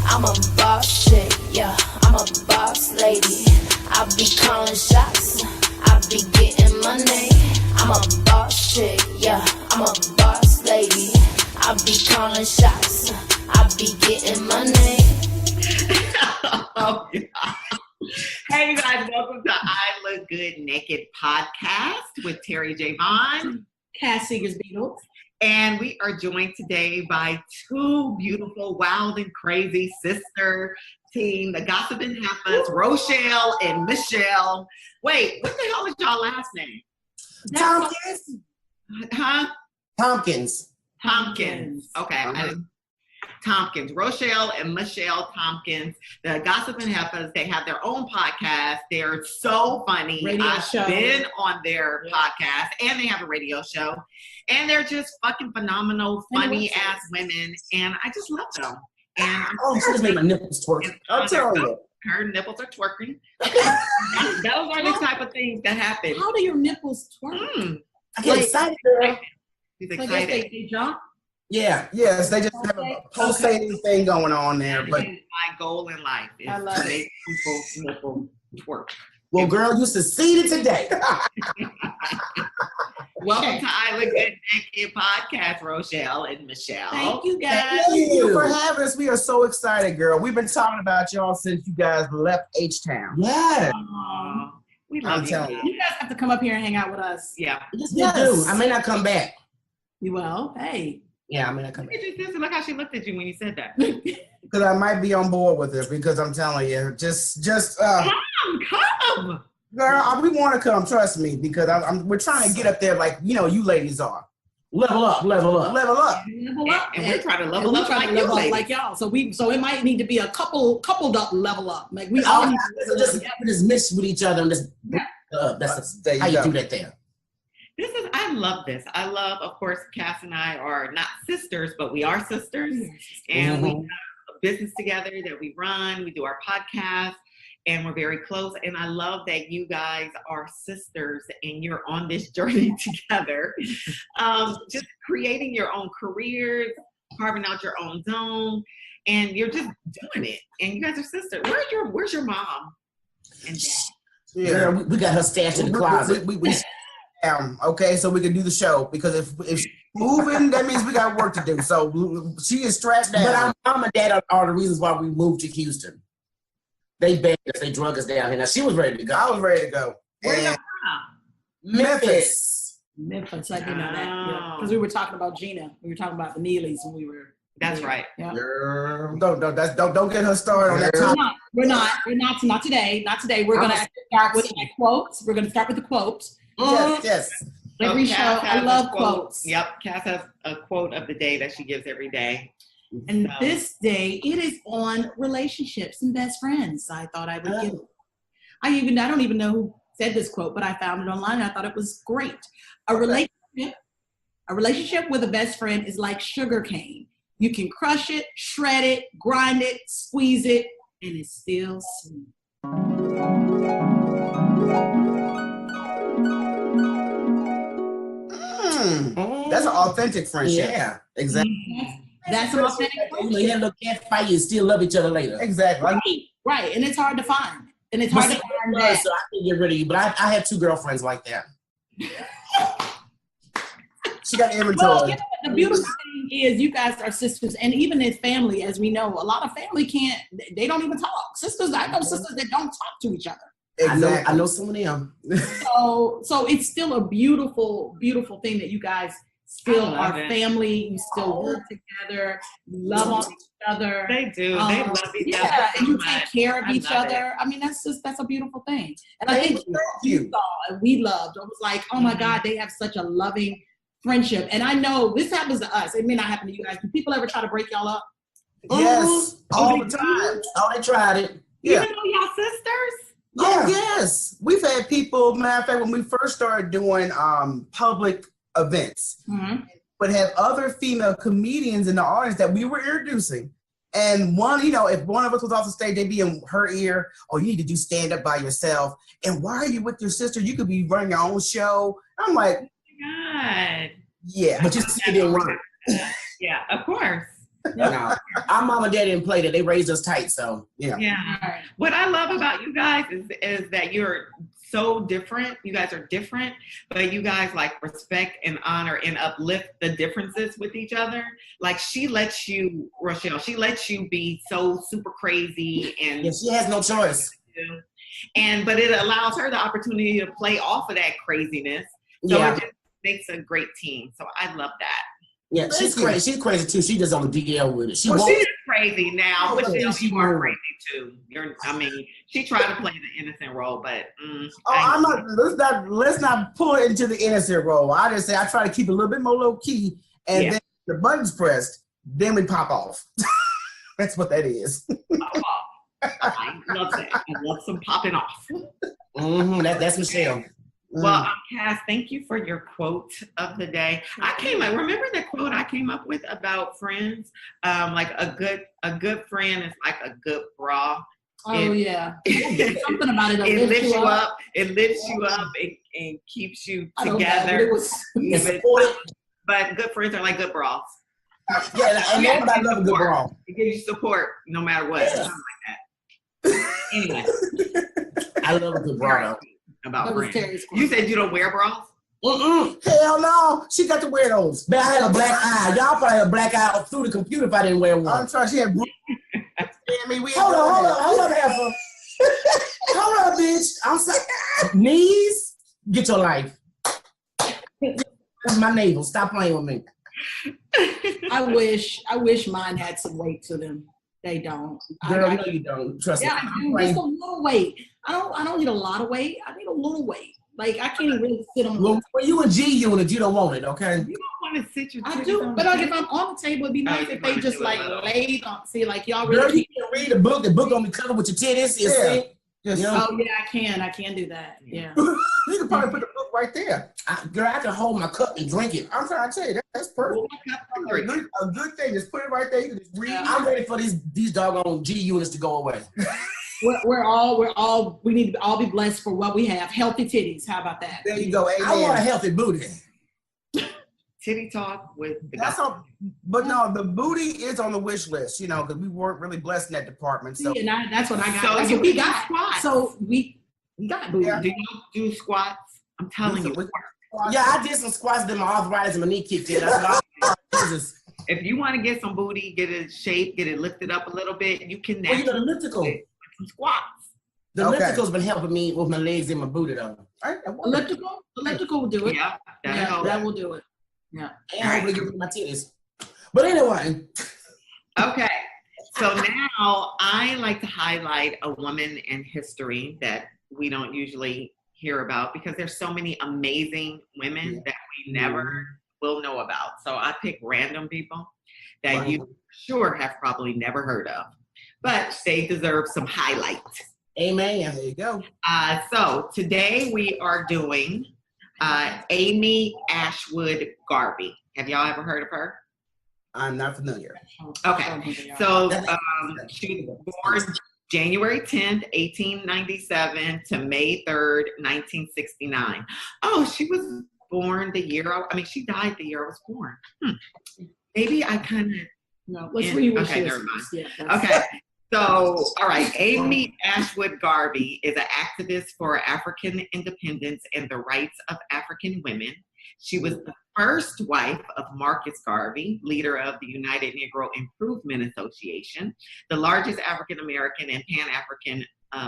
I'm a boss chick, yeah, I'm a boss lady. I be calling shots, I be getting money. I'm a boss chick, yeah, I'm a boss lady. I be calling shots, I be getting money. Oh, hey, you guys, welcome to I Look Good Naked podcast with Terry J. Vaughn, Cass Seegers-Beatles. And we are joined today by two beautiful, wild, and crazy sister team, the Gossiping Heifers, Rochelle and Michelle. Wait, what the hell is y'all last name? Tompkins? Huh? Tompkins. Okay. Tompkins, Rochelle and Michelle Tompkins, the Gossiping Heifers. They have their own podcast. They're so funny. I've been on their podcast, and they have a radio show. And they're just fucking phenomenal, funny ass women. And I just love them. And she just made my nipples twerk. I'm telling you. Her nipples are twerking. Those are the type of things that happen. How do your nipples twerk? I get excited, girl. She's excited. They jump? Yeah, yes, they just have a pulsating thing going on there. But my goal in life is to make people's nipple twerk. Well, girl, you succeeded today. Welcome to I Look Good Naked podcast, Rochelle and Michelle. Thank you, guys. Thank you for having us. We are so excited, girl. We've been talking about y'all since you guys left H-Town. Yeah. We love you. Telling you. You guys have to come up here and hang out with us. Yeah. Yes, we do. I may not come back. You will? Hey. Yeah, I may not come back. Look how she looked at you when you said that. Because I might be on board with it, because I'm telling you, come. Girl, we want to come, trust me, because we're trying to get up there like, you ladies are. Level up. And we're trying to level up like y'all. So it might need to be a coupled up level up. Like we all need to just mix with each other and just that's how you do that there. I love this. I love, of course, Cass and I are not sisters, but we are sisters. And we have a business together that we run. We do our podcast. And we're very close. And I love that you guys are sisters and you're on this journey together. Just creating your own careers, carving out your own zone, and you're just doing it. And you gu's are sisters. Where's your mom and dad? Yeah, girl, we got her stashed in the closet. We okay, so we can do the show, because if she's moving, that means we got work to do. So she is strapped down. But our mom and dad are the reasons why we moved to Houston. They begged us, they drug us down here. Now, she was ready to go. I was ready to go. Where you from? Memphis, I didn't know that. Because we were talking about Gina. We were talking about the Neelys when we were. That's right. Yeah. Girl, don't get her started on that topic. We're not today. Not today. We're going to start with my quotes. We're going to start with the quotes. Yes. Every show, I love quotes. Yep, Cass has a quote of the day that she gives every day. And this day, it is on relationships and best friends. I thought I would give it. I don't even know who said this quote, but I found it online and I thought it was great. A relationship with a best friend is like sugar cane. You can crush it, shred it, grind it, squeeze it, and it's still sweet. That's an authentic friendship. Yeah, exactly. Mm-hmm. That's an authentic friendship. You have no catfight, you still love each other later. Exactly. Right. And it's hard to find. And it's hard to find that. So I can get rid of you, but I have two girlfriends like that. She got inventory. Well, the beautiful thing is you guys are sisters, and even in family, as we know, a lot of family they don't even talk. I know sisters that don't talk to each other. Exactly. I know some of them. So it's still a beautiful, beautiful thing that you guys still are family. You still work together. You love on each other. They do. They love each other. Yeah, and you take care of each other. I mean, that's a beautiful thing. And I think you saw and we loved. It was like, oh my God, they have such a loving friendship. And I know this happens to us. It may not happen to you guys. Do people ever try to break y'all up? Yes, all the time. Oh, they tried it. Yeah. Even though y'all sisters? Yeah. Oh, yes. We've had people, matter of fact, when we first started doing public events, but have other female comedians in the audience that we were introducing. And one, if one of us was off the stage, they'd be in her ear, oh, you need to do stand-up by yourself. And why are you with your sister? You could be running your own show. I'm like, oh my God. Yeah, but you see it didn't work. Yeah, of course. No, our mom and dad didn't play that. They raised us tight, so yeah. Yeah. What I love about you guys is that you're so different. You guys are different, but you guys like respect and honor and uplift the differences with each other. Like she lets you, Rochelle, she lets you be so super crazy and Yeah, she has no choice. But it allows her the opportunity to play off of that craziness. So it just makes a great team. So I love that. Yeah, she's crazy. She's crazy too. She just on the DL with it. She is crazy now, but she's more crazy too. She tried to play the innocent role, but I'm not. Let's not pull it into the innocent role. I just say I try to keep it a little bit more low key, and then the button's pressed, then we pop off. That's what that is. I love that. I love some popping off. That's Michelle. Well, Cass, thank you for your quote of the day. Remember the quote I came up with about friends? Like a good friend is like a good bra. Something about it. It lifts you up. It lifts you up and keeps you together. But good friends are like good bras. Yeah, and everybody loves a good bra. It gives you support no matter what. Something like that. Anyway, I love a good bra. About friends. You said you don't wear bras? Hell no. She got to wear those. But I had a black eye. Y'all probably had a black eye through the computer if I didn't wear one. I'm sorry, she had. Hold on, Heifer. Hold on, bitch. I'm sorry. Knees, get your life. That's my navel. Stop playing with me. I wish mine had some weight to them. They don't. Girl, no, you don't. Trust me. I do. Just a little weight. I don't need a lot of weight. I need a little weight. Like I can't really sit on. Well, when you a G unit, you don't want it, okay? You don't want to sit your. I do, but like if I'm on the table, it'd be nice if they just like laid on. See, like y'all really. Girl, you can read the book. The book gonna be covered with your titties. Yeah. Oh yeah, I can do that. Yeah. You can probably put the book right there. Girl, I can hold my cup and drink it. I'm trying to tell you, that's perfect. A good thing. Just put it right there. You can just read. I'm ready for these doggone G units to go away. We need to all be blessed for what we have. Healthy titties. How about that? There you go. Amen. I want a healthy booty. Titty talk with the Mm-hmm. no, the booty is on the wish list, because we weren't really blessed in that department. So that's what I got. So that's what we got. Squats. So we got booty. Do you do squats? I'm telling you. Yeah, I did some squats, then my arthritis and my knee kicked in. If you want to get some booty, get it shaped, get it lifted up a little bit, you can the elliptical. Some squats. The elliptical's been helping me with my legs and my booty though. Elliptical will do it. Yeah, that will do it. Yeah. And hopefully get rid of my titties. But anyway. Okay. So now I like to highlight a woman in history that we don't usually hear about because there's so many amazing women that we never will know about. So I pick random people that you sure have probably never heard of, but they deserve some highlight. Amen. There you go. So today we are doing Amy Ashwood Garvey. Have y'all ever heard of her? I'm not familiar. Okay. So she was born January 10th, 1897 to May 3rd, 1969. Oh, she was born the year, she died the year I was born. Maybe I kind of. No, let's read what she never mind. Okay. So, all right, Amy Ashwood Garvey is an activist for African independence and the rights of African women. She was the first wife of Marcus Garvey, leader of the United Negro Improvement Association, the largest African-American and Pan-African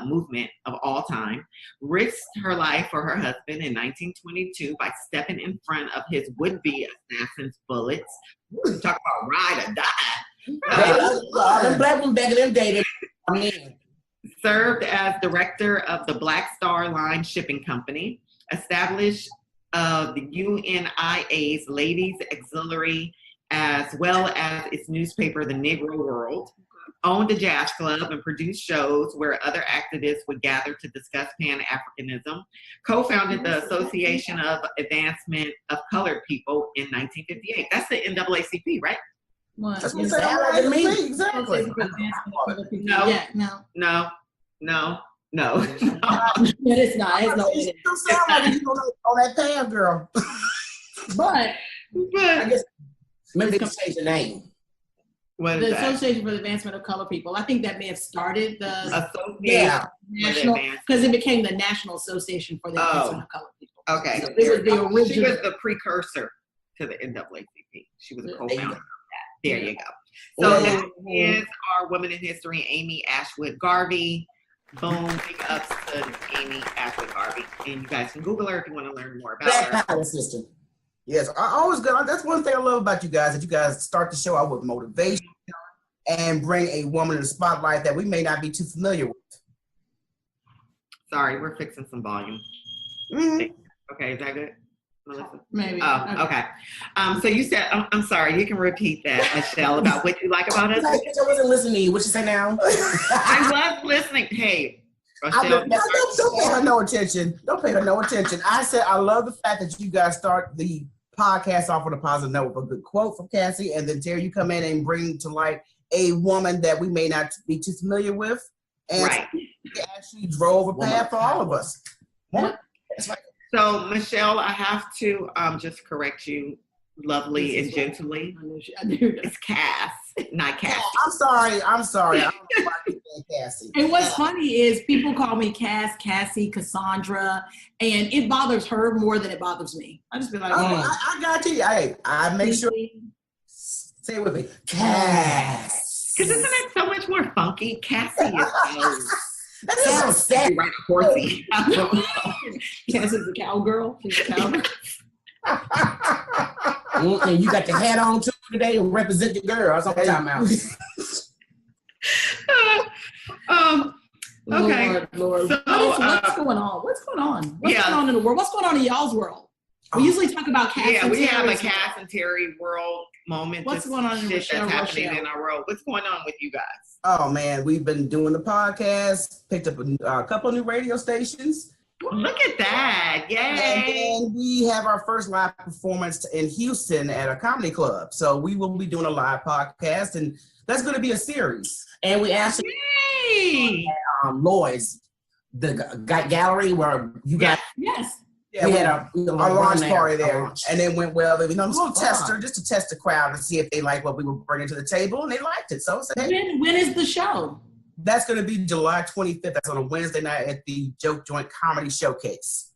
movement of all time, risked her life for her husband in 1922 by stepping in front of his would-be assassin's bullets. Talk about ride or die. The black women back in them days, served as director of the Black Star Line Shipping Company, established the UNIA's Ladies Auxiliary, as well as its newspaper, The Negro World, owned a jazz club and produced shows where other activists would gather to discuss Pan-Africanism, co-founded the Association of Advancement of Colored People in 1958. That's the NAACP, right? What? That's what I'm saying. Exactly. No. Yeah, no. No. It's not. It's no. You don't sound like you on that Pam girl. But I guess maybe they can change the name. What the is that? Association for the Advancement of Color People. I think that may have started the Association national, because it became the National Association for the Advancement of Color People. Okay. So it was the original. She was the precursor to the NAACP. She was a co-founder of that. There you go. So that is our Women in History, Amy Ashwood Garvey. Boom, big ups to Amy Ashwood Garvey. And you guys can Google her if you want to learn more about her. Black Power sister. Yes, I always go. That's one thing I love about you guys, that you guys start the show out with motivation and bring a woman in the spotlight that we may not be too familiar with. Sorry, we're fixing some volume. Mm-hmm. Okay, is that good, Melissa? Maybe. Oh, okay. So you said, I'm sorry, you can repeat that, Michelle, about what you like about us. I wasn't listening to you. What you say now? I was listening. Hey, Rochelle. Don't pay her no attention. Don't pay her no attention. I said I love the fact that you guys start the podcast off on a positive note with a good quote from Cassie, and then Terry, you come in and bring to light a woman that we may not be too familiar with, and Right. she actually drove a path for all of us. So, Michelle, I have to just correct you lovely and gently. I knew that. It's Cass, not Cassie. I'm sorry. I don't know why I keep saying Cassie. And what's funny is people call me Cass, Cassie, Cassandra, and it bothers her more than it bothers me. I just be like, I got you. I make sure. Say it with me. Cass. Because isn't it so much more funky? Cassie is That sounds sad. right horsey. Cass is a cowgirl. She's a cowgirl. And you got the hat on too today to represent the girl. That's what I'm talking about. Okay. Lord. So, what's going on? What's going on? What's yeah. going on in the world? What's going on in y'all's world? We usually talk about Cass Yeah, and we have a Terry's Cass and Terry world moment. What's Just going on in shit Rochelle, that's happening Rochelle? in our world. What's going on with you guys? Oh man, we've been doing the podcast. Picked up a couple of new radio stations. Look at that. Yay. And then we have our first live performance in Houston at a comedy club. So we will be doing a live podcast, and that's going to be a series. And we actually Yay. Lloyd's, the gallery where you got. Yes. Yeah, we we had had a our launch party there, launch. and it went well. Just Oh, to test wow. her, just to test the crowd and see if they like what we were bringing to the table, and they liked it. So I said, hey, When is the show? that's going to be July 25th. That's on a Wednesday night at the Joke Joint Comedy Showcase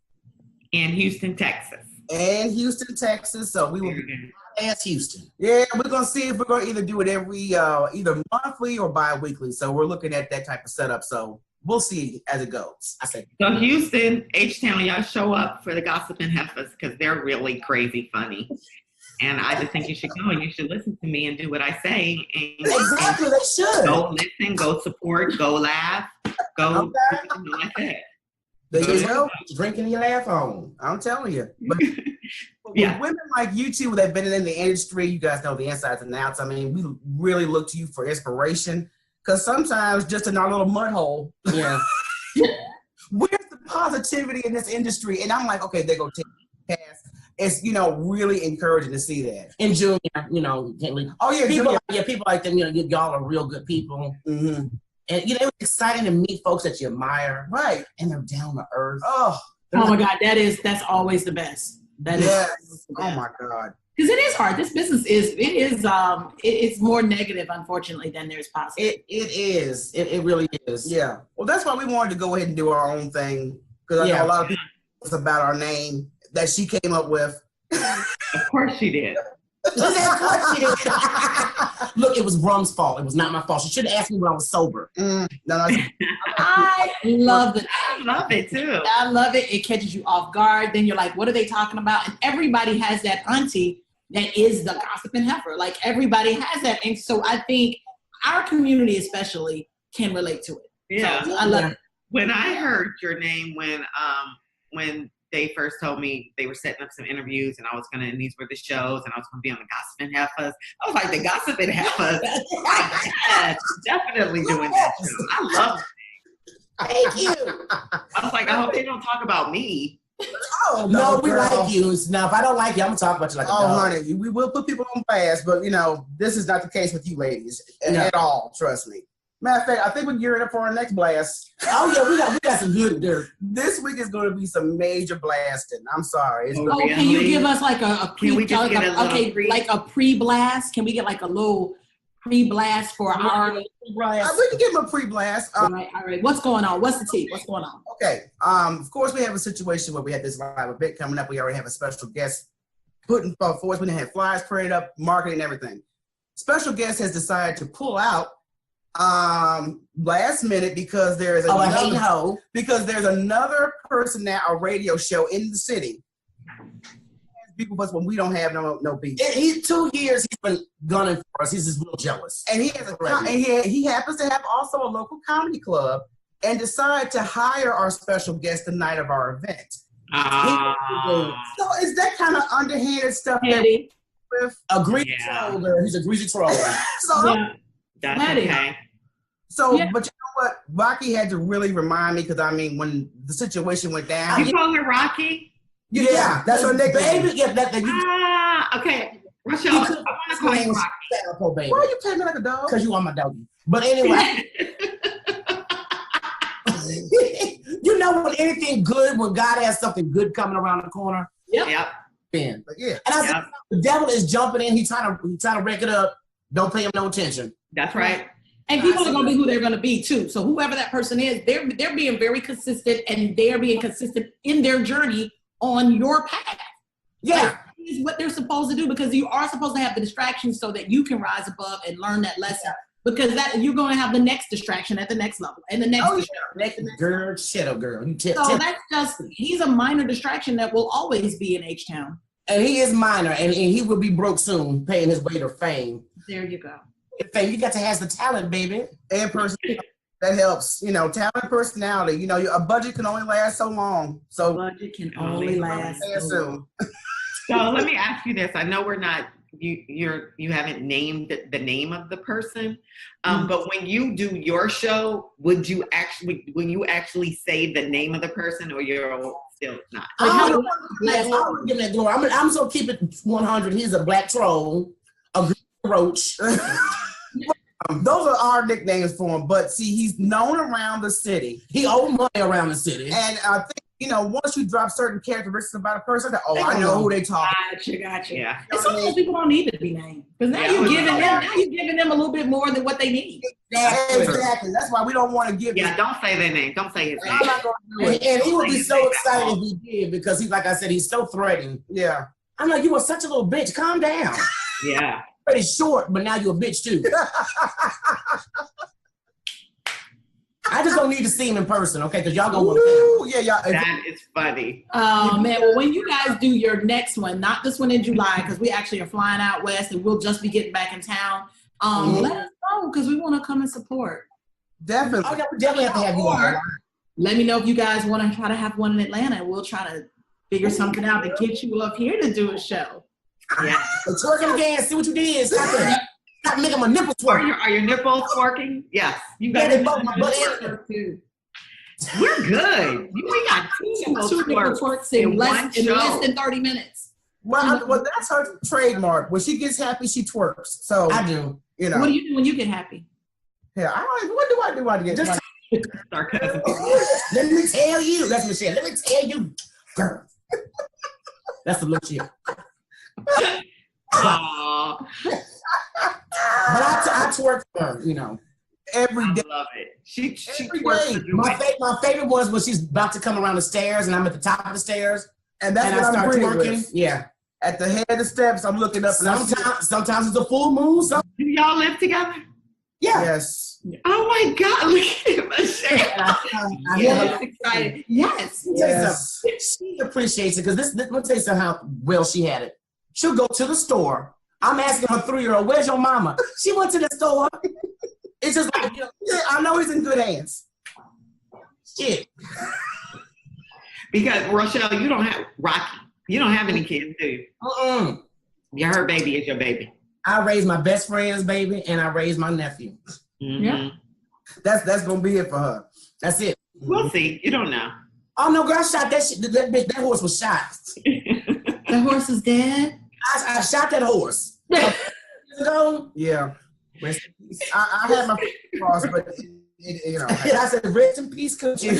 In Houston, Texas. in Houston, Texas. So we will. Very good. Ask Houston. Yeah, we're gonna see if we're gonna either do it every either monthly or bi-weekly. So we're looking at that type of setup. So we'll see as it goes. I said, So Houston, H-Town, y'all show up for the Gossiping Heifers because they're really crazy funny. And I just think you should go and you should listen to me and do what I say. And exactly, they should. go listen, go support, go laugh, go do like that. There you go. Drinking your laugh on. I'm telling you. But Yeah. with women like you two that have been in the industry, you guys know the insides and outs. I mean, we really look to you for inspiration. Because sometimes just in our little mud hole, Yeah. where's the positivity in this industry? And I'm like, okay, they go take pass. It's, really encouraging to see that. And Junior, Oh, yeah, people, Junior. people like them, y'all are real good people. Mm-hmm. And, it was exciting to meet folks that you admire. Right. And they're down to earth. Oh, Oh my God, that's always the best. That is. yes. Oh, my God. Because it is hard. This business it's more negative, unfortunately, than there's positive. It is. It really is. Yeah. Well, that's why we wanted to go ahead and do our own thing. Because I know a lot of people it's about our name that she came up with. Of course she did. Look, it was Rum's fault. It was not my fault. She should have asked me when I was sober. No. I love it. I love it too. I love it. It catches you off guard. Then you're like, what are they talking about? And everybody has that auntie that is the Gossiping Heifer. Like everybody has that. And so I think our community especially can relate to it. Yeah. So I love it. When I heard your name when they first told me they were setting up some interviews and and these were the shows and I was gonna be on the Gossiping Heifers. I was like, the Gossiping Heifers. Yeah, definitely doing that too. I love it. Thank you. I was like, I hope they don't talk about me. Oh, No, we girl. like you. Now, if I don't like you, I'm going to talk about you like a Oh, dog. honey, we will put people on fast, but this is not the case with you ladies at all. Trust me. Matter of fact, I think we're gearing up for our next blast. Oh, yeah, we got some good dirt. This week is going to be some major blasting. I'm sorry. It's Oh, Can you really? give us like a Can we just get a little like a pre-blast? Can we get like a little pre-blast for our? We can give him a pre-blast. All right. What's going on? What's the tea? What's going on? Okay. Of course, we have a situation where we had this live event coming up. We already have a special guest putting forth. We didn't have flyers printed up, marketing, and everything. Special guest has decided to pull out last minute because there's another person at a radio show in the city. People with us when we don't have no beef. He's 2 years he's been gunning for us. He's just real jealous. And he happens to have also a local comedy club and decided to hire our special guest the night of our event. So is that kind of underhanded stuff? Agree to troll, girl. He's a greasy troll. That's okay. So, but you know what? Rocky had to really remind me because when the situation went down. You call her Rocky? Yeah, that's her nickname. Baby, okay. Rochelle, I want to call you Rocky. Why are you playing me like a dog? Because you are my doggy. But anyway. You know when anything good, when God has something good coming around the corner? Yep. And Yeah. I said, the devil is jumping in. He's trying to wreck it up. Don't pay him no attention. That's right. And people are going to be who they're going to be too. So whoever that person is, they're being very consistent, and they're being consistent in their journey on your path. Yeah. That is what they're supposed to do, because you are supposed to have the distractions so that you can rise above and learn that lesson. Because that you're going to have the next distraction at the next level, and the next Girl, shut up, girl. So that's just, he's a minor distraction that will always be in H-Town. And he is minor, and he will be broke soon, paying his way to fame. There you go. Fame, you got to have the talent, baby. And personality. That helps. Talent, personality. A budget can only last so long. So budget can only last so long. So let me ask you this. I know we're not, you haven't named the name of the person, but when you do your show, when you actually say the name of the person, or you're still not? I'm so keep it 100. He's a black troll, a roach. Those are our nicknames for him. But see, he's known around the city. He owed money around the city. And I think, once you drop certain characteristics about a person, I know who they talk. Gotcha. Yeah. And sometimes people don't need to be named, because now you're giving them a little bit more than what they need. Exactly. That's why we don't want to give. Yeah, don't say their name. Don't say his name. I'm not going to do it. And he would be so excited if he did, because he's, like I said, he's so threatened. Yeah. I'm like, you were such a little bitch. Calm down. Yeah. Pretty short, but now you're a bitch too. I just don't need to see him in person, okay? Because y'all gonna want to. Yeah. That is funny. Oh man, well, when you guys do your next one, not this one in July, because we actually are flying out west and we'll just be getting back in town. Let us know, because we want to come and support. Definitely. Oh, yeah, we definitely have to have you on. Let me know if you guys want to try to have one in Atlanta, and we'll try to figure something out to get you up here to do a show. Yeah. Twerking again. See what you did. Stop making my nipples twerk. Are your nipples twerking? Yes. You got they both my butt too. We're good. We got two twerks in less than 30 minutes. Well, that's her trademark. When she gets happy, she twerks. So I do. What do you do when you get happy? Yeah, what do I get? Just sarcasm. Let me tell you. That's Michelle. Let me tell you, girl. That's the look shit. Aww. But I twerk for her, every day. I love it. She every twerks day. My favorite was when she's about to come around the stairs and I'm at the top of the stairs. And that's what I start I'm twerking. with. Yeah. At the head of the steps, I'm looking up. Sometimes it's a full moon. Do y'all live together? Yeah. Yes. Oh my God! Look at Michelle. I'm excited. Yes. Yes. She appreciates it, because let me tell you how well she had it. She'll go to the store. I'm asking her 3-year-old, where's your mama? She went to the store. It's just like, I know he's in good hands. Shit. Because Rochelle, you don't have any kids, do you? Yeah, her baby is your baby. I raised my best friend's baby, and I raised my nephew. Mm-hmm. Yeah. That's gonna be it for her. That's it. We'll see. You don't know. Oh no, girl, I shot that shit. That horse was shot. The horse is dead? I shot that horse. Years ago. Yeah. I had my cross, but I said, rest in peace, Coochie.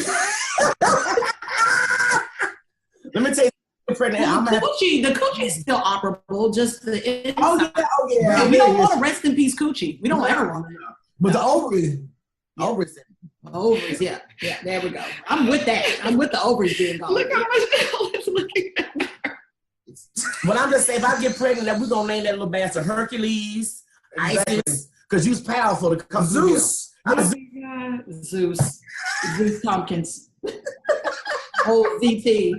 Let me tell you, pregnant. The coochie is still operable, just the inside. Yeah. We don't want to rest in peace coochie. We don't ever want to. But the ovaries, yeah, there we go. I'm with that. I'm with the ovaries being gone. Look how much hell is looking at her. But I'm just saying, if I get pregnant, that we're gonna name that little bastard Hercules, Isis, because you's powerful to come Zeus. Zeus Tompkins. Oh, VT.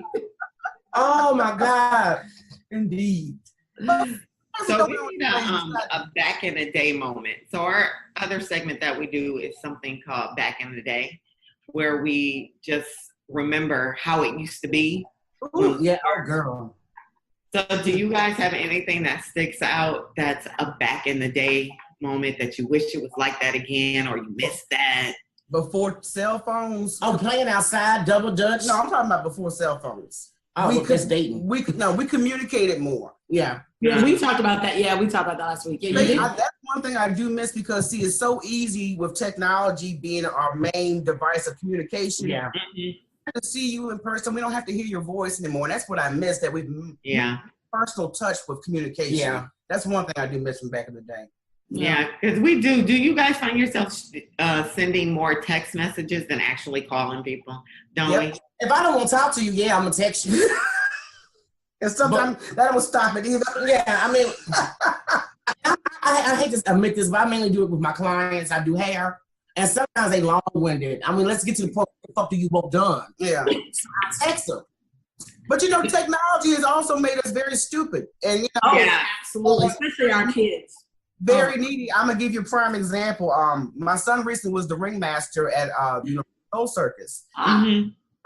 Oh my God. Indeed. So we need a back in the day moment. So our other segment that we do is something called Back in the Day, where we just remember how it used to be. Ooh, yeah, our girl. So do you guys have anything that sticks out that's a back in the day moment that you wish it was like that again, or you missed that? Before cell phones? Oh, playing outside, double dutch? No, I'm talking about before cell phones. Oh, we could dating. We communicated more. Yeah. Yeah, we talked about that. Yeah, we talked about that last week. Yeah, that's one thing I do miss because, see, it's so easy with technology being our main device of communication. Yeah. To see you in person, we don't have to hear your voice anymore. And that's what I miss, that we've personal touch with communication. Yeah. That's one thing I do miss from back in the day. Yeah, because we do. Do you guys find yourself sending more text messages than actually calling people? Don't we? If I don't want to talk to you, I'm going to text you. And sometimes that don't stop it either. Yeah, I mean, I hate to admit this, but I mainly do it with my clients. I do hair. And sometimes they long-winded. I mean, let's get to the point, what the fuck do you both done? Yeah. So I text them. But technology has also made us very stupid. And absolutely, especially our kids. Very needy. I'm gonna give you a prime example. My son recently was the ringmaster at Soul Circus,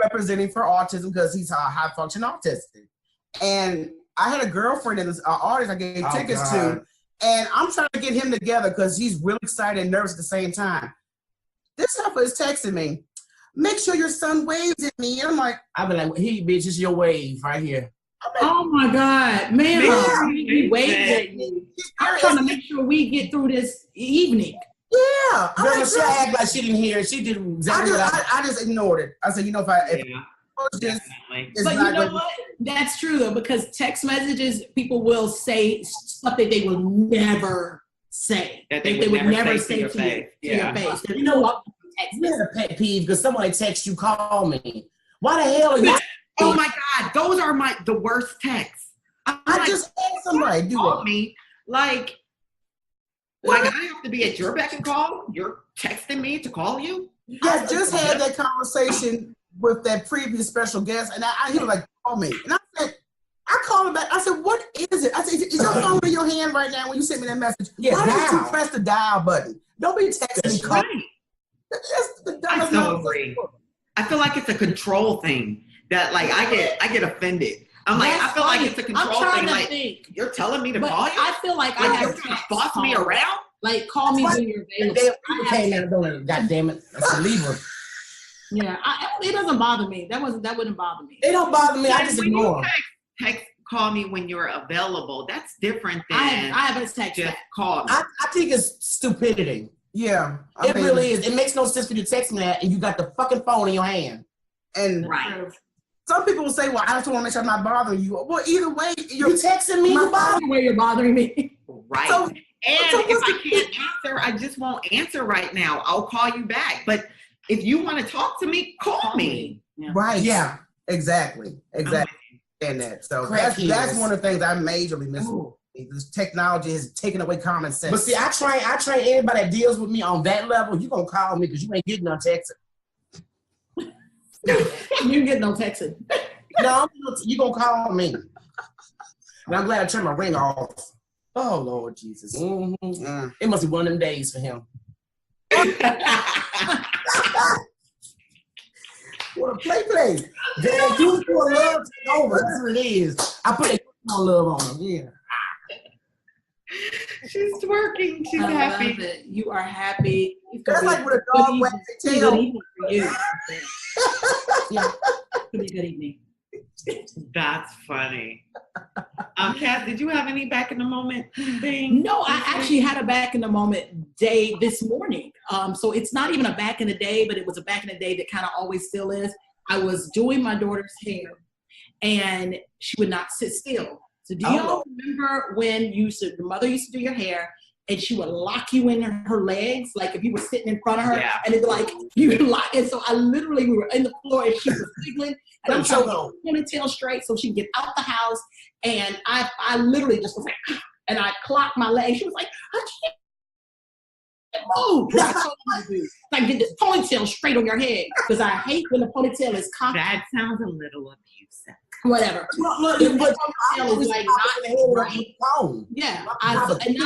representing for autism because he's high function autistic. And I had a girlfriend in this artist I gave tickets to, and I'm trying to get him together because he's really excited and nervous at the same time. This heifer is texting me, make sure your son waves at me. And I'm like, I'll be like, hey, bitch, it's your wave right here. Oh my God, man! He waved at me. I'm trying to make sure we get through this evening. Yeah, Girl, she act like she didn't hear it. She did exactly I just ignored it. I said, But you know what? That's true though, because text messages, people will say stuff that they will never say. That they would never say to your face. Your face. You know what? We had a pet peeve because somebody texts you, call me. Why the hell are you? Oh my God, those are the worst texts. I just had somebody call me like I have to be at your beck and call. You're texting me to call you. I just had that conversation with that previous special guest, and he was like, call me. And I said, I called him back. I said, what is it? I said, is your phone in your hand right now when you sent me that message? Yeah, why did you press the dial button? Don't be texting me. Right. That's the I so agree. I feel like it's a control thing that I get offended. I'm like, I feel like it's a control thing. Like, you're telling me to call you? I feel like I have to boss me around. Like, call me when you're available. God damn it. That's a Libra. Yeah, it doesn't bother me. That wouldn't bother me. It don't bother me. I just ignore them. Call me when you're available. That's different than I have a text just back. call me. I think it's stupidity. Yeah. It really is. It makes no sense for you to text me that and you got the fucking phone in your hand. And some people will say, well, I just want to make sure I'm not bothering you. Well, either way, you're texting me. You're bothering me. Right. So, if I can't answer, I just won't answer right now. I'll call you back. But if you want to talk to me, call me. Yeah. Right. Yeah. Exactly. And that. So that's one of the things I majorly miss. This technology has taken away common sense. But see, I train anybody that deals with me on that level. You gonna call me because you ain't getting no texting. You get no texting. No, you gonna call me. And I'm glad I turned my ring off. Oh Lord Jesus. Mm-hmm. It must be one of them days for him. What a play. Dad, you for love take over. That's what it is. I put a love on him. Yeah. She's twerking. She's happy. Love it. You are happy. That's like with a dog wags its tail. Good evening for you. Yeah. Could be good evening. That's funny. Cass, did you have any back in the moment thing? No, I actually had a back in the moment day this morning. So it's not even a back in the day, but it was a back in the day that kind of always still is. I was doing my daughter's hair, and she would not sit still. So do you remember when the mother used to do your hair and she would lock you in her legs, like if you were sitting in front of her, and it'd be like, you would lock, and so we were in the floor and she was wiggling, and I'm trying to get her ponytail straight so she can get out the house, and I literally just was like, and I clocked my leg. She was like, I can't move. I told her to do. Like, get this ponytail straight on your head, because I hate when the ponytail is cocked. That sounds a little abusive. Whatever. Look, The ponytail is like not right. Yeah. I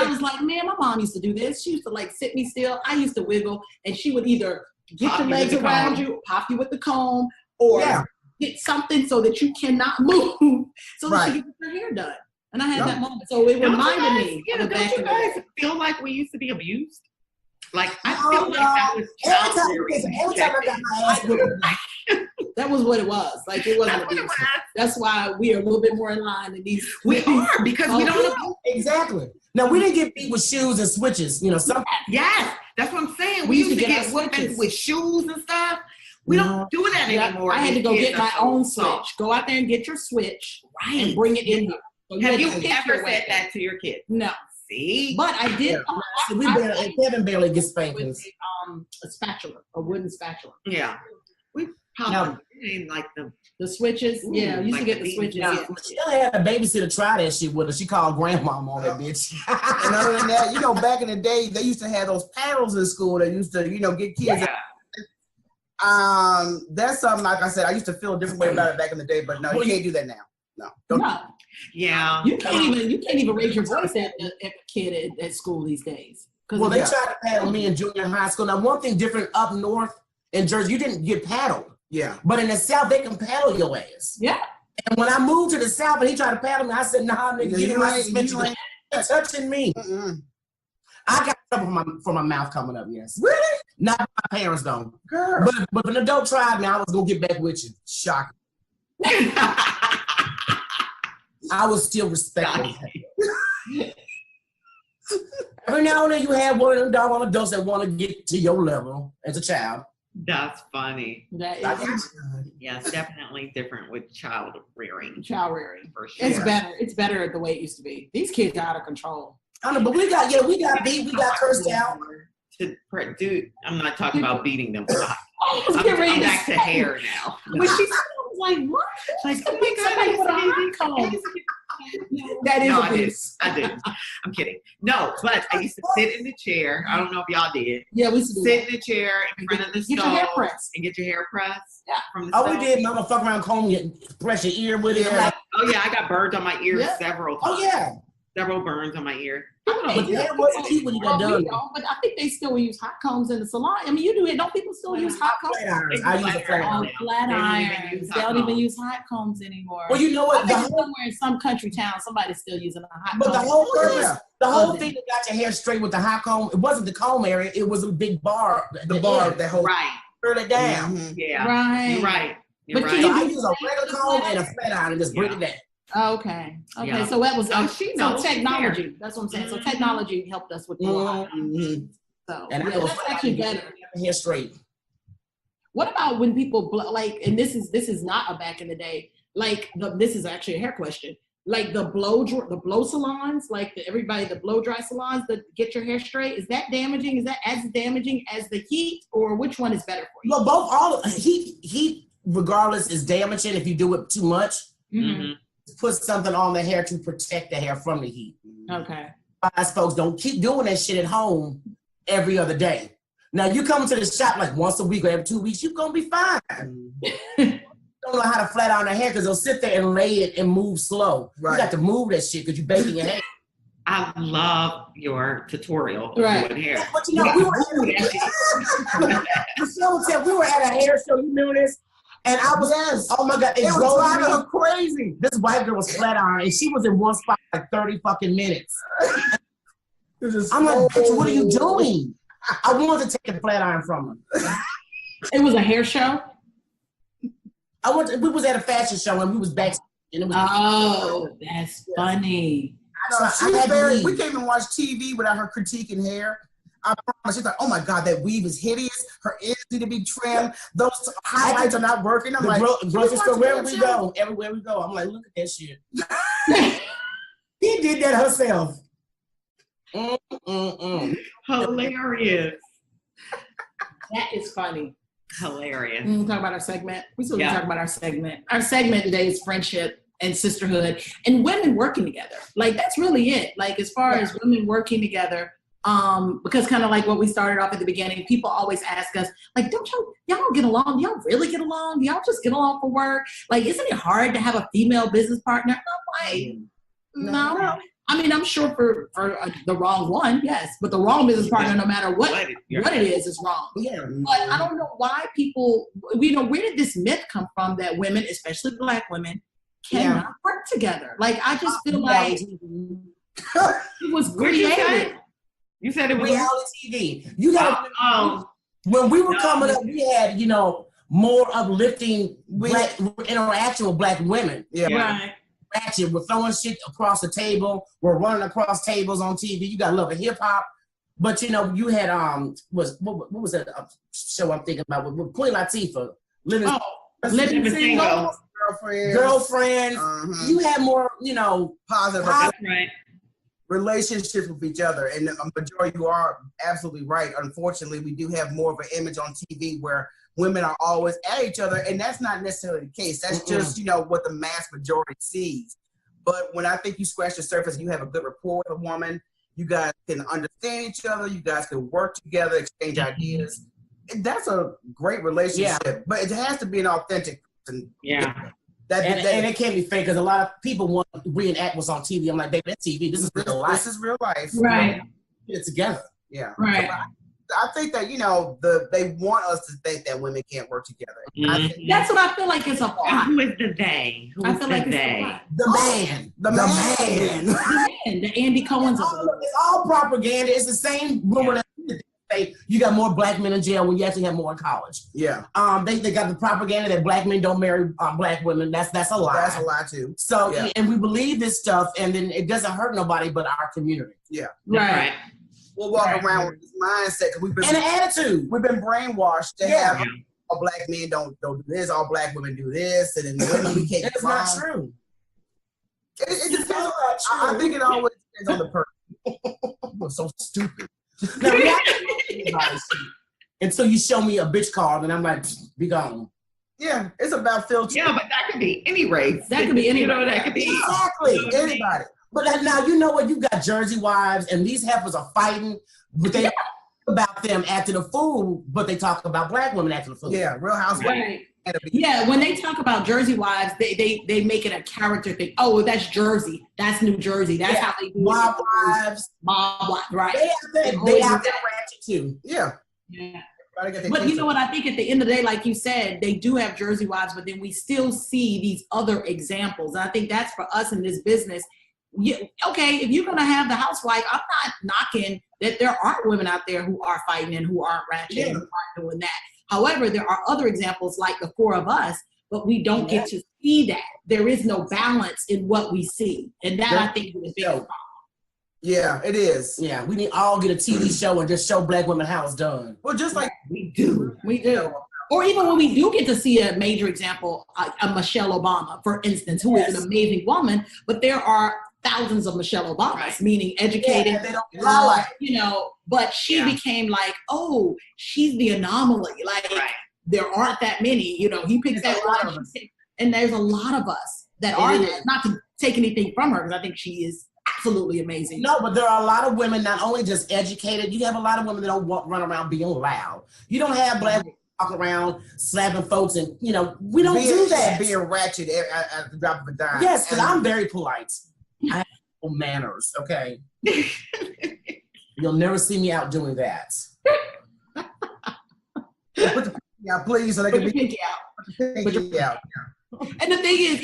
was like, man, my mom used to do this. She used to like sit me still. I used to wiggle, and she would either get your legs around you, pop you with the comb, or get something so that you cannot move, so that she can get your hair done. And I had that moment. So it reminded me. Don't you guys feel like we used to be abused? Like, I feel like that was every time I got my ass whipped. That was what it was. Like, it wasn't abuse. That's why we are a little bit more in line than these. We are, because we don't know. Exactly. Now, we didn't get beat with shoes and switches. You know, some. Yes, that's what I'm saying. We used to get whipped with shoes and stuff. We don't do that anymore. I had to go get my own switch. Go out there and get your switch and bring it in here. So have you ever said that to your kids? No. See? But I did. Kevin barely gets spankings. A spatula, a wooden spatula. Yeah. We probably like the switches. Yeah, we used to get the switches. Yeah. She had a babysitter try that shit with her. She called grandmom on that bitch. And other than that, you know, back in the day, they used to have those paddles in school. They used to, you know, get kids. Yeah. That's something, like I said, I used to feel a different way about it back in the day, but no, you can't do that now. No. Don't. Yeah. You can't even raise your voice at a kid at school these days. Well, they tried to paddle me in junior high school. Now, one thing different up north in Jersey, you didn't get paddled. Yeah. But in the South, they can paddle your ass. Yeah. And when I moved to the South and he tried to paddle me, I said, nah, nigga, you ain't touching me. I got trouble for my mouth coming up, yes. Really? Not my parents, though. Girl. But when an adult tried me, I was going to get back with you. Shocking. I was still respectful. Every now and then you have one of them doggone adults that want to get to your level as a child. That's funny. That is Yes, definitely different with child rearing. Child rearing. For sure. It's better. It's better the way it used to be. These kids are out of control. I know, but we got beat, we got cursed out. Dude, I'm not talking about beating them. I'm back to hair now. When she said, I was like, what? Like, oh my God, somebody put a hot comb. That is no, abuse. I didn't. I'm kidding. No, but I used to sit in the chair. I don't know if y'all did. Yeah, we used to sit in the chair in front of the stove. Get your hair pressed. And get your hair pressed. Yeah. From the stove. We did. Mama fuck around comb, press your ear with it. Yeah. Oh yeah, I got burns on my ears several times. Oh yeah. Several burns on my ear. But that wasn't cheap when you got done. But I think they still use hot combs in the salon. I mean, you do it. Don't people still use hot combs? I use a flat iron. Flat irons. They don't even use hot combs anymore. Well, you know what? Somewhere in some country town, somebody's still using a hot comb. But the whole purpose, the whole thing that got your hair straight with the hot comb, it wasn't the comb area. It was a big bar. The bar that whole turn it down. Yeah. Right. You're right. But I use a regular comb and a flat iron and just bring it down. Okay. Yeah. So that was so technology. That's what I'm saying. So technology helped us with the So and that's actually better. Hair straight. What about when people and this is not a back in the day. This is actually a hair question. Like the blow salons, the blow dry salons that get your hair straight. Is that damaging? Is that as damaging as the heat, or which one is better for you? Well, all heat regardless is damaging if you do it too much. Mm-hmm. Put something on the hair to protect the hair from the heat. Okay. Guys, folks, don't keep doing that shit at home every other day. Now, you come to the shop like once a week or every 2 weeks, you're going to be fine. Don't know how to flat iron the hair because they'll sit there and lay it and move slow. Right. You got to move that shit because you're baking your hair. I love your tutorial of doing hair. But you know, we were at a hair show, you remember this? And I was, oh my God, it was driving her crazy. This white girl was flat iron, and she was in one spot like 30 fucking minutes. I'm like, bitch, what are you doing? I wanted to take the flat iron from her. It was a hair show? We was at a fashion show, and we was backstage. That's funny. We can't even watch TV without her critiquing hair. I promise. She's like, oh my God, that weave is hideous. Her ears need to be trimmed. Those highlights are not working. I'm like, grocery store, wherever we go, everywhere we go, I'm like, look at that shit. He did that herself. Hilarious. That is funny. Hilarious. We'll talk about our segment. We still talk about our segment. Our segment today is friendship and sisterhood and women working together. Like, that's really it. Like, as far as women working together, because kind of like what we started off at the beginning, people always ask us, like, y'all don't get along? Do y'all really get along? Do y'all just get along for work? Like, isn't it hard to have a female business partner? I'm like, no. I mean, I'm sure for the wrong one, yes, but the wrong business partner, no matter what it is wrong. Yeah. But I don't know why people, where did this myth come from that women, especially Black women, cannot work together? Like, I just feel like it was created. You said it was reality TV. You got when we were coming up, we had, more uplifting interaction with Black women. Yeah. Right. Ratchet. We're throwing shit across the table. We're running across tables on TV. You got love of hip hop, but you had what was that show I'm thinking about with Queen Latifah, living single, girlfriends. You had more positive right. relationships with each other, and a majority, you are absolutely right. Unfortunately, we do have more of an image on TV where women are always at each other, and that's not necessarily the case. That's just, what the mass majority sees. But when I think you scratch the surface, you have a good rapport with a woman, you guys can understand each other, you guys can work together, exchange ideas. And that's a great relationship, but it has to be an authentic person. Yeah. And it can't be fake, because a lot of people want to reenact what's on TV. I'm like, baby, that's TV. This is real life. This is real life. Right. Get it together. Yeah. Right. So I think that, they want us to think that women can't work together. That's what I feel like it's a lot. And who is the they? I feel like it's a lot. The man. The Andy Cohen's of the world. It's all propaganda. It's the same rumor that say you got more Black men in jail when you actually have more in college. Yeah. They got the propaganda that Black men don't marry Black women. That's a lie. That's a lie too. So and we believe this stuff, and then it doesn't hurt nobody but our community. Yeah. Right. We'll walk around with this mindset because and an attitude. We've been brainwashed to have all Black men don't do this, all Black women do this, and then women we can't. It's not true. It depends on. I think it always depends on the person. I'm so stupid. Now, until you show me a bitch card, and I'm like, be gone. Yeah, it's about filter. Yeah, but that could be any race. That could be any. That could be exactly anybody. But now you know what? You got Jersey wives, and these heifers are fighting, but they talk about them acting a fool, but they talk about Black women acting a fool. Yeah, Real Housewives. Right. Yeah, when they talk about Jersey wives, they make it a character thing. Oh, that's Jersey. That's New Jersey. That's how they do Mob wives. Mob wives, right. They have that ratchet too. Yeah. But you know what? I think at the end of the day, like you said, they do have Jersey wives, but then we still see these other examples. And I think that's for us in this business. Okay, if you're going to have the housewife, I'm not knocking that there aren't women out there who are fighting and who aren't ratchet and who aren't doing that. However, there are other examples like the four of us, but we don't get to see that. There is no balance in what we see. And that I think is a big problem. Yeah, it is. Yeah, we need all get a TV show and just show Black women how it's done. Well, just like we do. Or even when we do get to see a major example, a Michelle Obama, for instance, who is an amazing woman, but there are thousands of Michelle Obamas, meaning educated, they don't but she became like, oh, she's the anomaly. Like, there aren't that many, he picked that line. And there's a lot of us that are that. Not to take anything from her, because I think she is absolutely amazing. No, but there are a lot of women not only just educated, you have a lot of women that don't run around being loud. You don't have Black women walk around slapping folks, and we don't do that. Being ratchet at the drop of a dime. Yes, because I'm very polite. I have no manners, okay? You'll never see me out doing that. Put the pinky out, please, so they can be pinky out. And the thing is,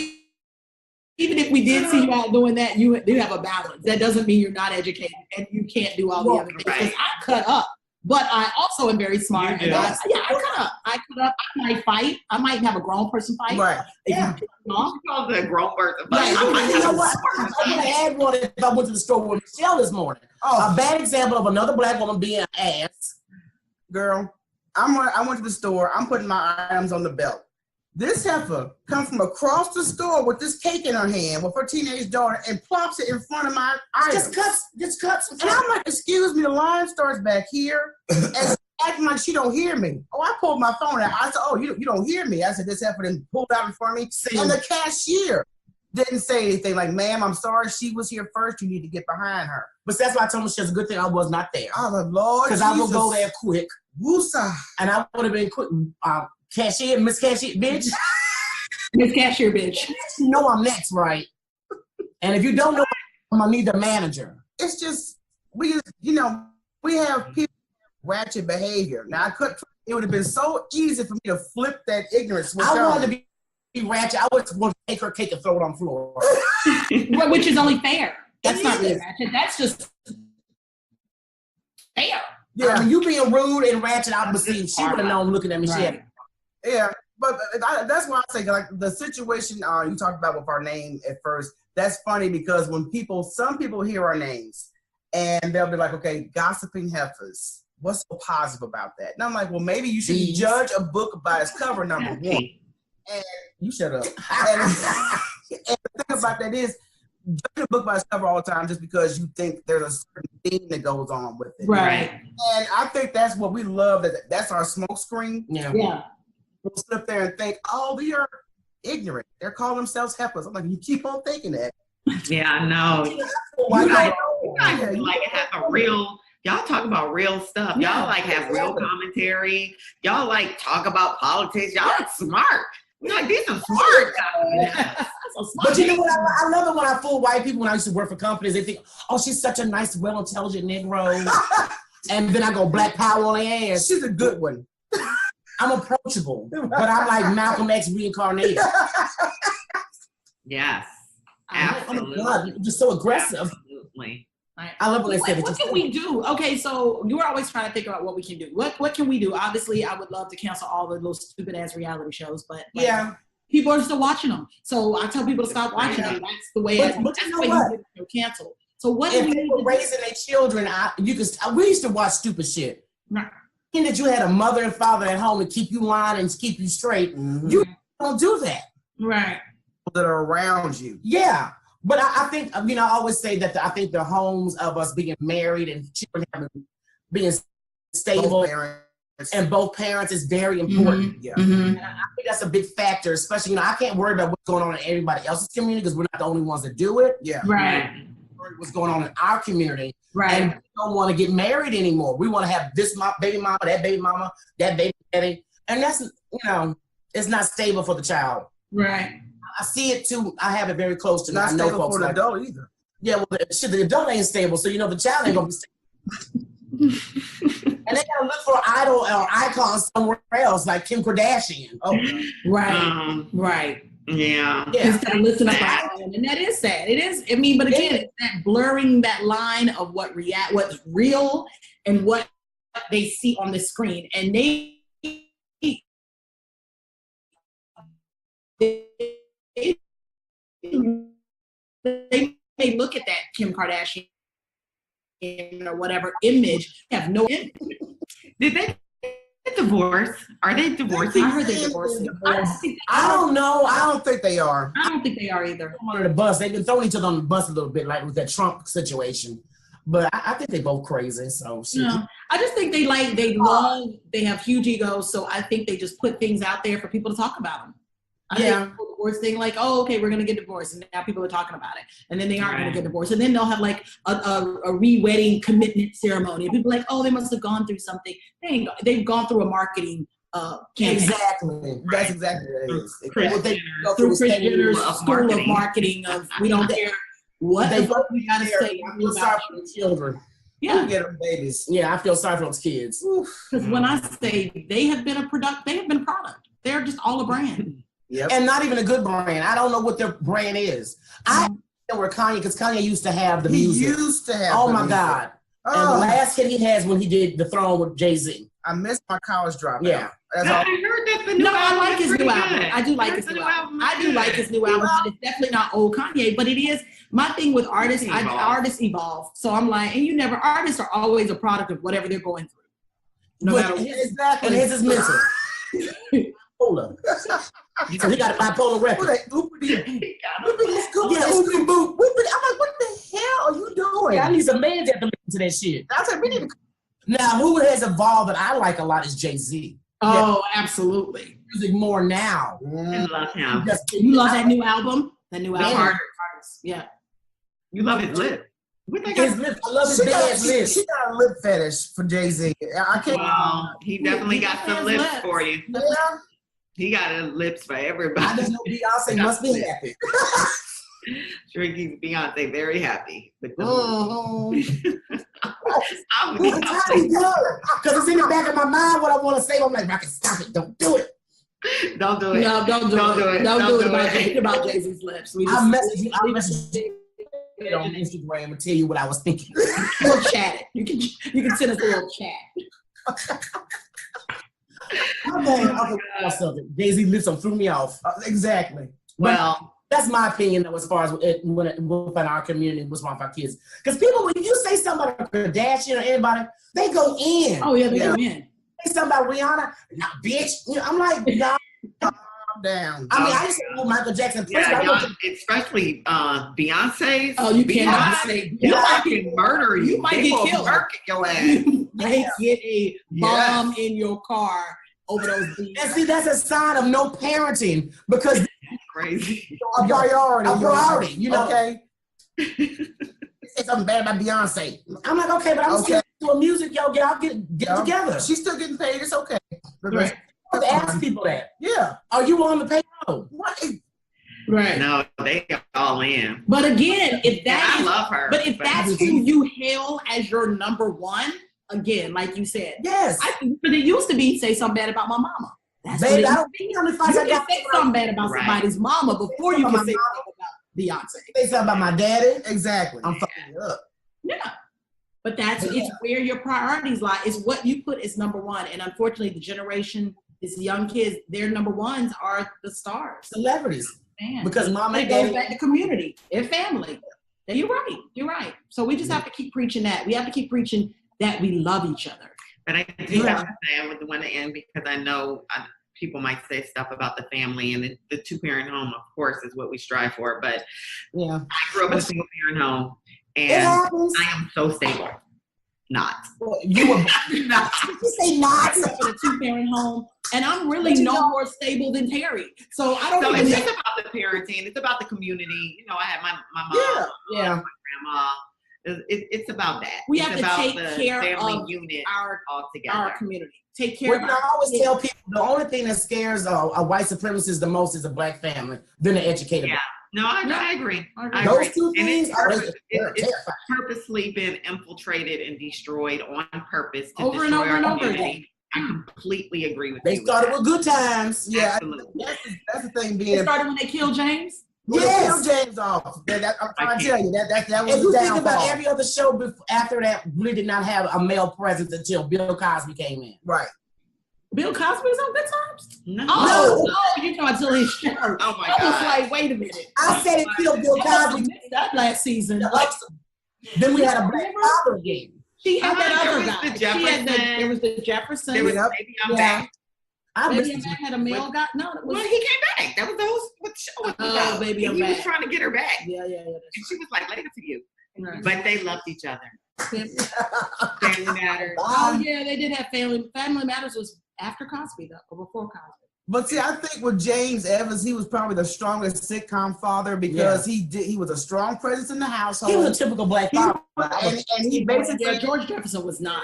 even if we did see you out doing that, you do have a balance. That doesn't mean you're not educated and you can't do all the other things. Because I cut up, but I also am very smart. And I up. I might fight. I might have a grown person fight. Right. Yeah. She calls it a grown person. Right. You know what? I'm gonna add one if I went to the store with Michelle this morning. A bad example of another black woman being an ass. Girl, I went to the store. I'm putting my items on the belt. This heifer comes from across the store with this cake in her hand with her teenage daughter and plops it in front of my items. Just cuts. And I'm like, excuse me, the line starts back here. And acting like she don't hear me. Oh, I pulled my phone out. I said, oh, you don't hear me. I said, this heifer then pulled out in front of me. And the cashier didn't say anything like, ma'am, I'm sorry, she was here first. You need to get behind her. But that's why I told Michelle it's a good thing I was not there. Oh, the Lord. Because I would go there quick. Woosah. And I would have been quick. Cashier, Miss Cashier, bitch. Miss Cashier, bitch. You know I'm next, right? And if you don't know, I'm gonna need the manager. It's just, we have people ratchet behavior. Now, it would have been so easy for me to flip that ignorance switch I on. wanted to be ratchet. I would want to take her cake and throw it on the floor. Which is only fair. That's It not is. being ratchet. That's just fair. Yeah. I mean, you being rude and ratchet, I would see. She would have known looking at me. She had, Yeah, but that's why I say, like, the situation you talked about with our name at first, that's funny because when some people hear our names and they'll be like, okay, Gossiping Heifers, what's so positive about that? And I'm like, well, maybe you should judge a book by its cover, number one. And you shut up. And the thing about that is, judge a book by its cover all the time just because you think there's a certain theme that goes on with it. Right. And I think that's what we love, that's our smoke screen. yeah. Yeah. We'll sit up there and think, oh, they are ignorant. They're calling themselves heifers. I'm like, you keep on thinking that. Yeah, I know. You guys like have a real, y'all talk about real stuff. Yeah. Y'all like have real commentary. Y'all like talk about politics. Y'all are smart. We're like, these are smart guys. But you know what? I love it when I fool white people when I used to work for companies. They think, oh, she's such a nice, well-intelligent Negro. And then I go black power on their ass. She's a good one. I'm approachable, but I'm like Malcolm X reincarnated. Yes. Oh my God, you're just so aggressive. Absolutely. I love when they say that. What can we do? Okay, so you're always trying to think about what we can do. What can we do? Obviously, I would love to cancel all the little stupid ass reality shows, but Yeah. people are still watching them. So I tell people to stop watching them. That's the way. But That's you the know way what? you get canceled. So what do If we they need were to do? raising their children, we used to watch stupid shit. Right. And that you had a mother and father at home to keep you line and keep you straight. Mm-hmm. You don't do that. Right. That are around you. Yeah. But I think, I always say that I think the homes of us being married and children being stable and both parents is very important. Mm-hmm. Yeah. Mm-hmm. And I think that's a big factor, especially, I can't worry about what's going on in everybody else's community because we're not the only ones that do it. Yeah. Right. What's going on in our community. Right. And we don't want to get married anymore. We want to have this baby mama, that baby daddy. And that's, it's not stable for the child. Right. I see it too. I have it very close to me. Not I know stable folks for an like adult either. Yeah, well, the adult ain't stable, so the child ain't gonna be stable. And they gotta look for an idol or icon somewhere else, like Kim Kardashian. Oh, Right. Right. Yeah. Instead of lifting up our own. And that is sad. It is. But again, it's that blurring that line of what's real and what they see on the screen. And they may look at that Kim Kardashian or whatever image, have no image. Did they get divorced? Are they divorcing? I heard they're divorcing. I don't know. I don't think they are. I don't think they are either. I'm under the bus. They've been throwing each other on the bus a little bit, like with that Trump situation. But I think they both crazy. So No, I just think they have huge egos. So I think they just put things out there for people to talk about them. I think the divorce thing, like, oh, okay, we're gonna get divorced, and now people are talking about it, and then they aren't gonna get divorced, and then they'll have like a re-wedding commitment ceremony. And people are like, oh, they must have gone through something. They've gone through a marketing campaign. Exactly. That's exactly what it is. Through Chris Jenner's school of marketing of we don't care what the fuck we gotta say. I feel sorry for the children. Yeah, Get them babies. Yeah, I feel sorry for those kids. because when I say they have been a product. They're just all a brand. Yep. And not even a good brand. I don't know what their brand is. I know where Kanye, because Kanye used to have the music. He used to have Oh the my music. God. Oh. And the last hit he has when he did The Throne with Jay-Z. I missed my college dropout. Yeah. That's I all. heard that the new No, I album like is his pretty new album. good. I do like Heard his the new album. is I do like good. his new album, but it's definitely not old Kanye. But it is my thing with artists. Artists evolve, so I'm like, and artists are always a product of whatever they're going through. No matter what. Exactly. And his is mental. Bipolar. So he got a bipolar record. He got a- I'm like, what the hell are you doing? Yeah, I need some man that to listen to that shit. I said we need to. Now, who has evolved that I like a lot is Jay-Z. Oh, absolutely. Music more now. I love him. You love that new album? That new album? Harder. Yeah. You love his lip. What they His got? lips, I love his She big got, ass she, lips. she got a lip fetish for Jay-Z. I can't. Well, he definitely got some lips for you. Yeah. He got lips for I everybody. just know Beyonce must be happy. Sure keeps Beyonce very happy. With the I'm Because it's in the back of my mind what I want to say. I'm like, Rocket, stop it. Don't do it. Don't do it. No, don't do it. Don't do it about Jay-Z's lips. I'll message you on Instagram and tell you what I was thinking. We'll chat it. You can send us a little chat. Jay-Z lips threw me off. Exactly. Well, that's my opinion though, as far as within our community, what's wrong with our kids. Because people, when you say something about Kardashian or anybody, they go in. Oh yeah, they go in. Say something about Rihanna, nah, bitch. You know, I'm like, nah. Calm down. I mean, I used to know Michael Jackson. yeah, especially Beyonce's. Oh, you cannot Beyonce, say. You might get murder you. You might They get will killed. murk your ass. You might get a bomb in your car over those beats. And see, that's a sign of no parenting because Crazy. A priority. A priority, you know. Okay. Say something bad about Beyonce. I'm like, okay, but I'm still doing music, y'all get together. She's still getting paid. It's okay. Right. I have to ask people that. Yeah. Are you on the payroll? Right. No, they all in. But again, if And I that is, love her. but if that's who you hail as your number one, again, like you said, Yes. but it used to be say something bad about my mama. That's Baby, what I it don't used be on the to fight. be. I You got can say something bad about Right. somebody's mama before you can say something about Beyonce. say something about my daddy. Exactly. I'm fucking it up. Yeah. But it's where your priorities lie. It's what you put as number one. And unfortunately, the generation, these young kids, their number ones are the stars. Celebrities. Man. Because mom It and goes daddy. back to community and family. And you're right. You're right. So we just have to keep preaching that. We have to keep preaching that we love each other. But I do have to say, I would want to end because I know people might say stuff about the family, and the two-parent home, of course, is what we strive for. But Yeah. I grew up in a single-parent home, It and happens. I am so stable. Not. Well, you were Not. you say not. I grew up in a two-parent home, and I'm really no more stable than Terry. So I don't So even it's think just about the parenting. It's about the community. You know, I had my mom, Yeah. my grandma. It's about that. we It's have to about take the care family of unit our all together. community. Take care Well, of I always tell people the only thing that scares a white supremacist the most is a black family. Then the educated. Yeah. No, I agree. I Those agree. two And things are it's terrifying. purposely been infiltrated and destroyed on purpose to Over and destroy over our and over community. I completely agree with They you. started with good times. Yeah. Absolutely. That's the thing It being. started when they killed James. Yes. Kill James off. I'm trying to tell you that If was you the think about downfall. every other show after that, really did not have a male presence until Bill Cosby came in. Right. Bill Cosby was on Good Times. No. Oh, no, you're talking about his show. Oh my I was God. like, wait a minute. I said it until Bill Cosby. mixed up last season. Then we had a black father again. She had that There other was guy. the She had Jefferson. there was the Jefferson. There was Yep. Maybe I'm Yeah. back. I Baby missed I'm it. Back had a male guy. No, it was. Well, he came back. That was the whole what the show was Oh, about. Baby, And I'm he was Back. trying to get her back. Yeah. And she was like, later to you. Right. But they loved each other. Family Matters. Oh yeah, they did have Family Matters was after Cosby though, or before Cosby. But see, I think with James Evans, he was probably the strongest sitcom father because he was a strong presence in the household. He was a typical black father. and he basically George Jefferson was not.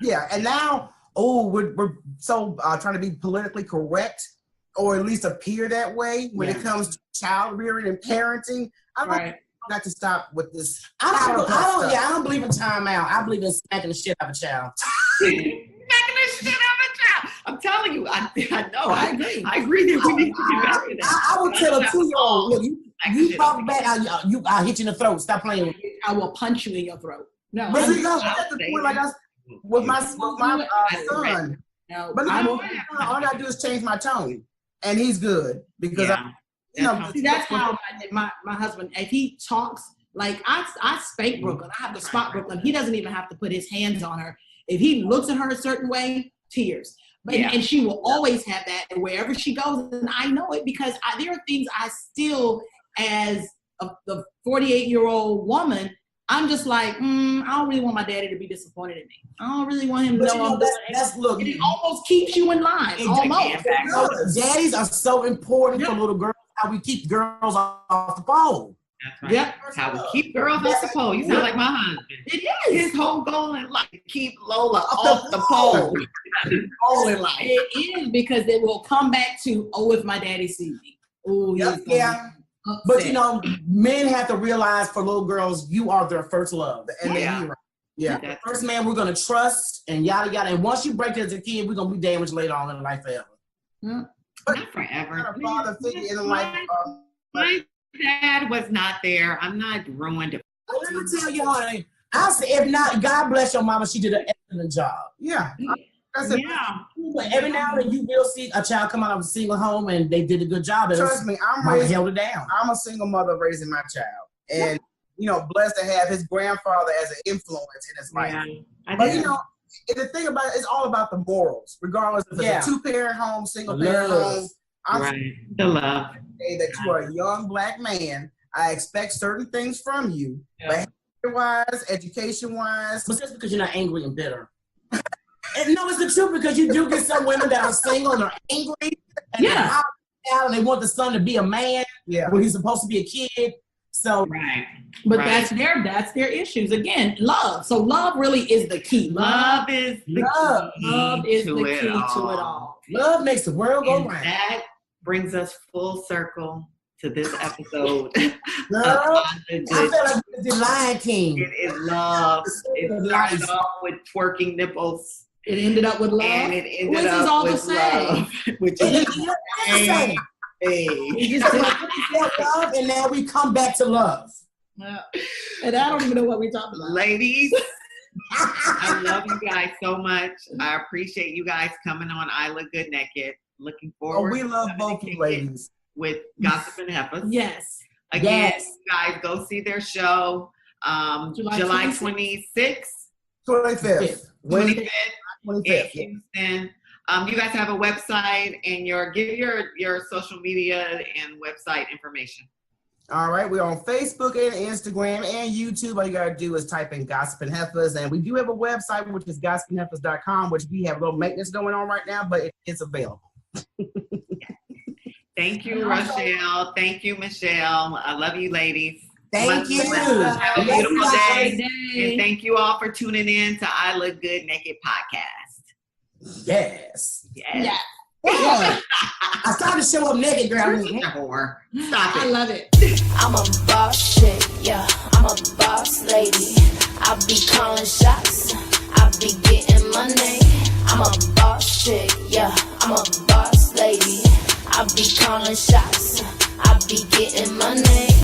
yeah. And now, we're so trying to be politically correct, or at least appear that way when it comes to child rearing and parenting. I got to stop with this. I don't believe in timeout. I believe in smacking the shit out of a child. Smacking the shit out of a child. I'm telling you, I know. I agree. I agree that we need to get better at that. I would tell a 2-year-old, look, you talk back, I'll hit you in the throat. Stop playing with me. I will punch you in your throat. No, But see, I'll that's the say point. Like that. with my son, No, But I all don't. I do is change my tone, and he's good because See, that's how my husband, if he talks, like I spank Brooklyn, I have to spot Brooklyn. He doesn't even have to put his hands on her. If he looks at her a certain way, tears. But and she will always have that, and wherever she goes, and I know it because there are things I still, as the 48-year-old woman, I'm just like, I don't really want my daddy to be disappointed in me. I don't really want him to know I'm doing it. Look, it almost keeps you in line. Almost. Daddies are so important for little girls. How we keep girls off the pole. That's right. Yep. That's how we keep girls off the pole. You sound like my husband. It is. His whole goal in life, keep Lola off the pole. Goal in life. It is because it will come back to, if my daddy sees me. Oh, yeah. But men have to realize for little girls, you are their first love and their hero. Yeah. The first man we're gonna trust and yada yada. And once you break it as a kid, we're gonna be damaged later on in life forever. But not forever. Father figure in life. My dad was not there. I'm not ruined. Let me tell you, honey. I'll say, if not, God bless your mama. She did an excellent job. Yeah. But every now and then you will see a child come out of a single home and they did a good job. Trust me, held it down. I'm a single mother raising my child, and blessed to have his grandfather as an influence in his life. But the thing about it's all about the morals, regardless if it's a 2-parent home, single parent home. The love. Say that you are a young black man. I expect certain things from you, behavior-wise, education-wise. But just because you're not angry and bitter. And no, it's the truth because you do get some women that are single and are angry. And they want the son to be a man when he's supposed to be a kid. So but that's their issues. Again, love. So love really is the key. Love is the key. Love is the key to it all. Love makes the world go round. That brings us full circle to this episode. I feel like it's the Lion King. It is love. It started off with twerking nipples. It ended up with love. And it ended up with love. Which is the same. We just love, and now we come back to love. And I don't even know what we're talking about. Ladies, I love you guys so much. I appreciate you guys coming on I Look Good Naked. Looking forward. We love both you ladies. With Gossiping Heifers. Yes. Again, guys, go see their show. July 26th. 25th. 25th. In Houston. You guys have a website and give your social media and website information. All right, we're on Facebook and Instagram and YouTube. All you gotta do is type in Gossiping Heifers, and we do have a website which is gossipingheifers.com, which we have a little maintenance going on right now, but it's available. Thank you, Rochelle. Thank you, Michelle. I love you, ladies. Thank you. Have a beautiful day. And thank you all for tuning in to I Look Good Naked podcast. Yes. Yes. I started to show up naked, girl. Stop it. I love it. I'm a boss chick, I'm a boss lady. I be calling shots, I be getting money. I'm a boss chick, I'm a boss lady. I be calling shots, I be getting money.